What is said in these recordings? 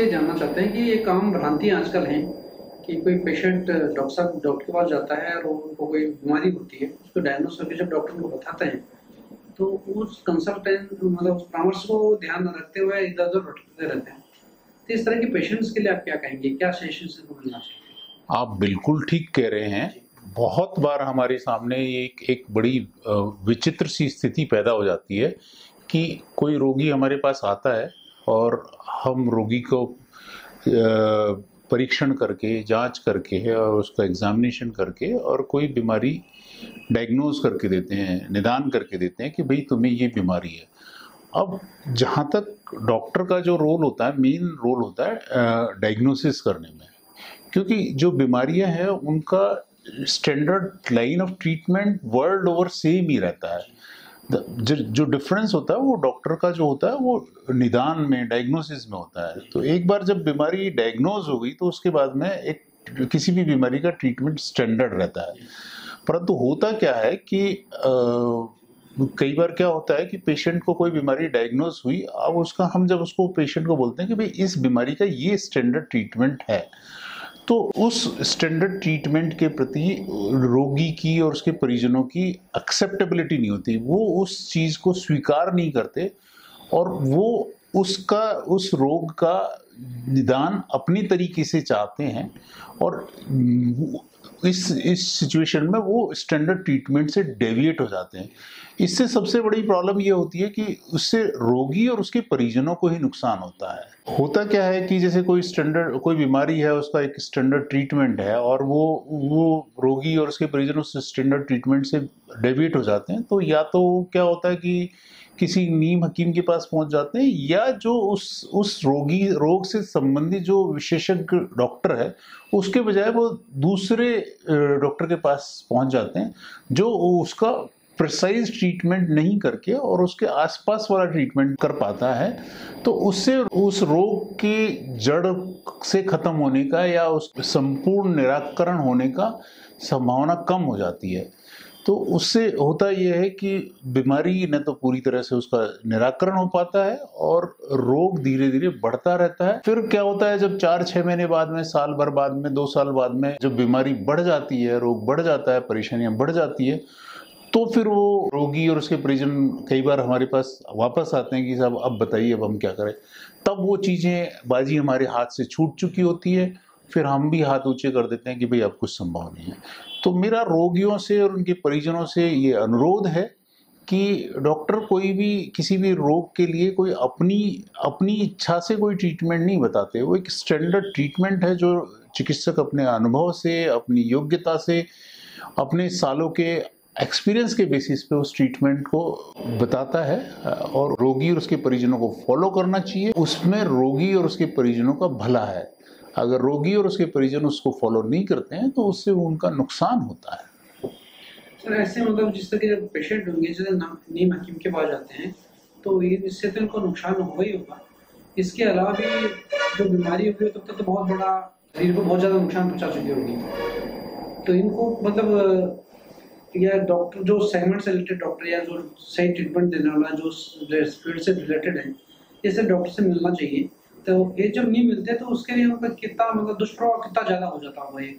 आपसे जानना चाहते हैं कि एक आम भ्रांतियाँ आजकल हैं कि कोई पेशेंट डॉक्टर के पास जाता है और उनको कोई बीमारी होती है, उसको डायग्नोस करके जब डॉक्टर उनको बताते हैं, तो उस कंसल्टेंट मतलब उस परामर्श को ध्यान में रखते हुए इधर-उधर भटकते रहते हैं। तो इस तरह के पेशेंट्स के लिए आप क्या कहेंगे? क्या सजेशंस इनको मिलना चाहिए? आप बिल्कुल ठीक कह रहे हैं। बहुत बार हमारे सामने एक बड़ी विचित्र सी स्थिति पैदा हो जाती है कि कोई रोगी हमारे पास आता है और हम रोगी को परीक्षण करके, जांच करके और उसका एग्जामिनेशन करके और कोई बीमारी डायग्नोज करके देते हैं, निदान करके देते हैं कि भाई तुम्हें ये बीमारी है। अब जहाँ तक डॉक्टर का जो रोल होता है, मेन रोल होता है डायग्नोसिस करने में, क्योंकि जो बीमारियां हैं उनका standard line of treatment world over same ही रहता है। जो डिफरेंस होता है वो डॉक्टर का जो होता है वो निदान में, डायग्नोसिस में होता है। तो एक बार जब बीमारी डायग्नोज हो गई तो उसके बाद में एक किसी भी बीमारी का ट्रीटमेंट स्टैंडर्ड रहता है। परंतु होता क्या है कि कई बार क्या होता है कि पेशेंट को कोई बीमारी डायग्नोज हुई, अब हम जब उसको पेशेंट को बोलते हैं कि भाई इस बीमारी का ये स्टैंडर्ड ट्रीटमेंट है, तो उस स्टैंडर्ड ट्रीटमेंट के प्रति रोगी की और उसके परिजनों की एक्सेप्टेबिलिटी नहीं होती। वो उस चीज को स्वीकार नहीं करते और वो उस रोग का निदान अपनी तरीके से चाहते हैं और इस सिचुएशन में वो स्टैंडर्ड ट्रीटमेंट से डेविएट हो जाते हैं। इससे सबसे बड़ी प्रॉब्लम ये होती है कि उससे रोगी और उसके परिजनों को ही नुकसान होता है। होता क्या है कि जैसे कोई बीमारी है, उसका एक स्टैंडर्ड ट्रीटमेंट है और वो रोगी और उसके परिजन उस स्टैंडर्ड ट्रीटमेंट से डेविएट हो जाते हैं, तो या तो क्या होता है कि किसी नीम हकीम के पास पहुंच जाते हैं, या जो उस रोग से संबंधित जो विशेषज्ञ डॉक्टर है उसके बजाय वो दूसरे डॉक्टर के पास पहुंच जाते हैं जो उसका प्रिसाइज ट्रीटमेंट नहीं करके और उसके आसपास वाला ट्रीटमेंट कर पाता है। तो उससे उस रोग की जड़ से खत्म होने का या उस संपूर्ण निराकरण होने का संभावना कम हो जाती है। तो उससे होता यह है कि बीमारी न तो पूरी तरह से उसका निराकरण हो पाता है और रोग धीरे धीरे बढ़ता रहता है। फिर क्या होता है, जब 4-6 महीने बाद में, साल भर बाद में, 2 साल बाद में जब बीमारी बढ़ जाती है, रोग बढ़ जाता है, परेशानियां बढ़ जाती है, तो फिर वो रोगी और उसके परिजन कई बार हमारे पास वापस आते हैं कि साहब अब बताइए, अब हम क्या करें। तब वो चीजें बाजी हमारे हाथ से छूट चुकी होती है, फिर हम भी हाथ ऊंचे कर देते हैं कि भाई अब कुछ संभव नहीं है। तो मेरा रोगियों से और उनके परिजनों से ये अनुरोध है कि डॉक्टर कोई भी किसी भी रोग के लिए कोई अपनी इच्छा से कोई ट्रीटमेंट नहीं बताते। वो एक स्टैंडर्ड ट्रीटमेंट है जो चिकित्सक अपने अनुभव से, अपनी योग्यता से, अपने सालों के एक्सपीरियंस के बेसिस पे उस ट्रीटमेंट को बताता है और रोगी और उसके परिजनों को फॉलो करना चाहिए। उसमें रोगी और उसके परिजनों का भला है। अगर रोगी और उसके परिजन उसको फॉलो नहीं करते हैं तो उससे उनका नुकसान होता है। सर ऐसे मतलब जिस तरह के जब पेशेंट होंगे, जैसे नीम हकीम के पास जाते हैं, तो इससे तो इनको नुकसान होगा ही होगा। इसके अलावा भी जो बीमारी होगी तब तक तो बहुत बड़ा शरीर को बहुत ज़्यादा नुकसान पहुँचा चुकी होगी। तो इनको मतलब या डॉक्टर जो सेगमेंट से रिलेटेड डॉक्टर या जो सही ट्रीटमेंट देने वाला जो फील्ड से रिलेटेड है, जैसे डॉक्टर से मिलना चाहिए। तो ये जब नहीं मिलते तो उसके लिए उनका कितना मतलब दुष्प्रभाव कितना ज़्यादा हो जाता होगा। ये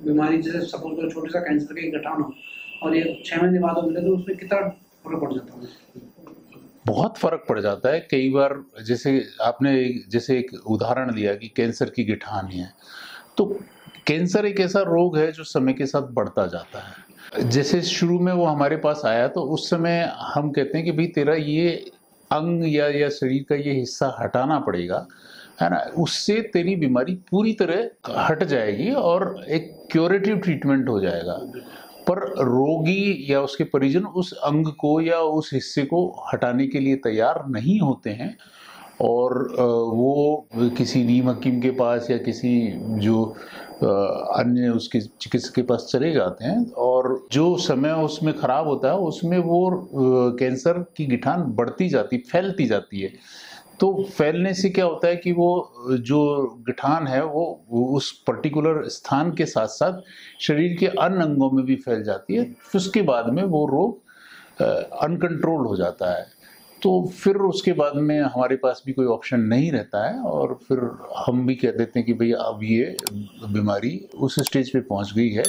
बीमारी जैसे सपोज करो छोटे सा कैंसर का एक गठान हो और ये 6 महीने बाद मिले तो उसमें कितना फर्क पड़ जाता है। बहुत फर्क पड़ जाता है। कई बार जैसे आपने जैसे एक उदाहरण दिया कि कैंसर की गिठानी है, तो कैंसर एक ऐसा रोग है जो समय के साथ बढ़ता जाता है। जैसे शुरू में वो हमारे पास आया तो उस समय हम कहते हैं कि भाई तेरा ये अंग या शरीर का ये हिस्सा हटाना पड़ेगा, है ना, उससे तेरी बीमारी पूरी तरह हट जाएगी और एक क्यूरेटिव ट्रीटमेंट हो जाएगा। पर रोगी या उसके परिजन उस अंग को या उस हिस्से को हटाने के लिए तैयार नहीं होते हैं और वो किसी नीम हकीम के पास या किसी जो अन्य उसके चिकित्सक के पास चले जाते हैं और जो समय उसमें खराब होता है उसमें वो कैंसर की गिठान बढ़ती जाती, फैलती जाती है। तो फैलने से क्या होता है कि वो जो गिठान है वो उस पर्टिकुलर स्थान के साथ साथ शरीर के अन्य अंगों में भी फैल जाती है। फिर उसके बाद में वो रोग अनकंट्रोल हो जाता है। तो फिर उसके बाद में हमारे पास भी कोई ऑप्शन नहीं रहता है और फिर हम भी कह देते हैं कि भैया अब ये बीमारी उस स्टेज पे पहुंच गई है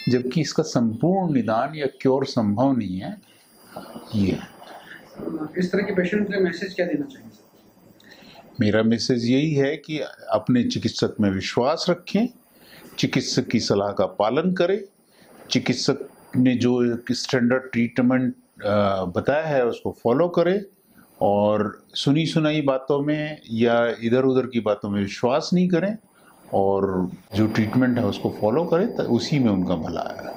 जबकि इसका संपूर्ण निदान या क्योर संभव नहीं है। ये इस तरह के पेशेंट को मैसेज क्या देना चाहिए? मेरा मैसेज यही है कि अपने चिकित्सक में विश्वास रखें, चिकित्सक की सलाह का पालन करें, चिकित्सक ने जो स्टैंडर्ड ट्रीटमेंट बताया है उसको फॉलो करें और सुनी सुनाई बातों में या इधर उधर की बातों में विश्वास नहीं करें और जो ट्रीटमेंट है उसको फॉलो करें, तो उसी में उनका भला है।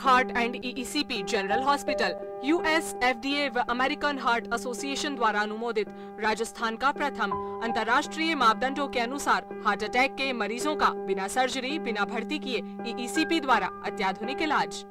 Heart and EECP general hospital US FDA व अमेरिकन हार्ट एसोसिएशन द्वारा अनुमोदित राजस्थान का प्रथम अंतर्राष्ट्रीय मापदंडों के अनुसार हार्ट अटैक के मरीजों का बिना सर्जरी बिना भर्ती किए EECP द्वारा अत्याधुनिक इलाज।